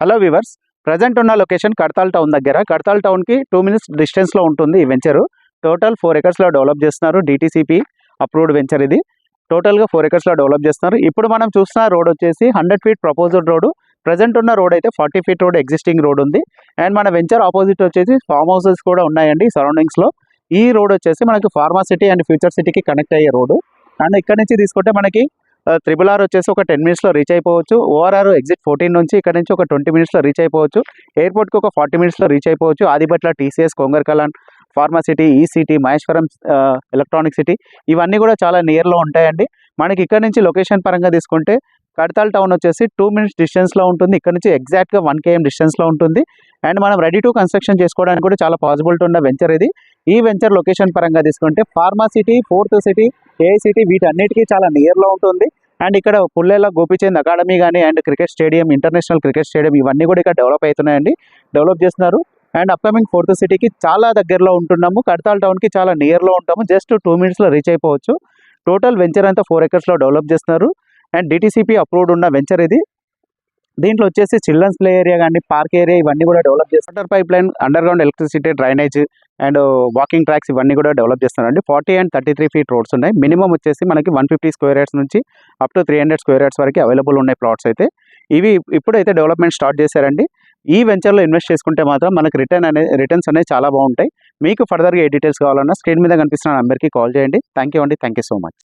Hello viewers, present ఉన్న location Kadthal town దగ్గర. కడతాల్ టౌన్కి 2 minutes డిస్టెన్స్లో ఉంటుంది ఈ వెంచరు. టోటల్ 4 acresలో డెవలప్ చేస్తున్నారు. DTCP అప్రూవ్డ్ వెంచర్ ఇది. టోటల్గా 4 acresలో డెవలప్ చేస్తున్నారు. ఇప్పుడు మనం చూసిన రోడ్ వచ్చేసి 100 feet ప్రపోజల్ రోడ్. ప్రజెంట్ ఉన్న రోడ్ అయితే 40 feet రోడ్ ఎగ్జిస్టింగ్ రోడ్ ఉంది. అండ్ మన వెంచర్ ఆపోజిట్ వచ్చేసి ఫామ్ హౌసెస్ కూడా ఉన్నాయండి సరౌండింగ్స్లో. ఈ రోడ్ వచ్చేసి మనకి ఫార్మా సిటీ అండ్ ఫ్యూచర్ సిటీకి కనెక్ట్ అయ్యే రోడ్. అండ్ ఇక్కడ నుంచి తీసుకుంటే మనకి RRR వచ్చేసి ఒక 10 minutesలో రీచ్ అయిపోవచ్చు. ORR ఎగ్జిట్ 14 నుంచి ఇక్కడ నుంచి ఒక 20 minutesలో రీచ్ అయిపోవచ్చు. ఎయిర్పోర్ట్కి ఒక 40 minutesలో రీచ్ అయిపోవచ్చు. ఆదిబట్ల, TCS, కొంగర్కలాన్, ఫార్మా సిటీ, ఈ సిటీ, మహేశ్వరం ఎలక్ట్రానిక్ సిటీ ఇవన్నీ కూడా చాలా నియర్లో ఉంటాయండి. మనకి ఇక్కడ నుంచి లొకేషన్ పరంగా తీసుకుంటే కడతాల్ టౌన్ వచ్చేసి 2 minutes డిస్టెన్స్లో ఉంటుంది. ఇక్కడ నుంచి ఎగ్జాక్ట్గా 1 km డిస్టెన్స్లో ఉంటుంది. అండ్ మనం రెడీ టు కన్స్ట్రక్షన్ చేసుకోవడానికి కూడా చాలా పాసిబిలిటీ ఉన్న వెంచర్ ఇది. ఈ వెంచర్ లొకేషన్ పరంగా తీసుకుంటే pharma city, fourth city, AICT వీటన్నిటికీ చాలా నియర్లో ఉంటుంది. అండ్ ఇక్కడ పుల్లేల గోపీచంద్ అకాడమీ కానీ and cricket stadium, international cricket stadium ఇవన్నీ కూడా ఇక్కడ డెవలప్ అవుతున్నాయండి, డెవలప్ చేస్తున్నారు. అండ్ అప్కమింగ్ ఫోర్త్ సిటీకి చాలా దగ్గరలో ఉంటున్నాము. కడతాల్ టౌన్కి చాలా నియర్లో ఉంటాము. జస్ట్ 2 minutesలో రీచ్ అయిపోవచ్చు. టోటల్ వెంచర్ అంతా 4 acresలో డెవలప్ చేస్తున్నారు. అండ్ DTCP అప్రూవ్డ్ ఉన్న వెంచర్ ఇది. దీంట్లో వచ్చేసి చిల్డ్రన్స్ ప్లే ఏరియా కానీ పార్క్ ఏరియా ఇవన్నీ కూడా డెవలప్ చేస్తారు. Water pipe line, under ground electricity, drainage and walking tracks ఇవన్నీ కూడా డెవలప్ చేస్తున్నారండి. 40 and 33 feet రోడ్స్ ఉన్నాయి. మినిమం వచ్చేసి మనకి 150 square yards నుంచి అప్ టు 300 square yards వరకు అవైలబుల్ ఉన్నాయి ప్లాట్స్ అయితే. ఇవి ఇప్పుడైతే డెవలప్మెంట్ స్టార్ట్ చేశారండి. ఈ వెంచర్లో ఇన్వెస్ట్ చేసుకుంటే మాత్రం మనకి రిటర్న్స్ అనేవి చాలా బాగుంటాయి. మీకు ఫర్దర్గా ఏ డీటెయిల్స్ కావాలన్నా స్క్రీన్ మీద కనిపిస్తున్న నెంబర్కి కాల్ చేయండి. థ్యాంక్ యూ అండి. Thank you so much.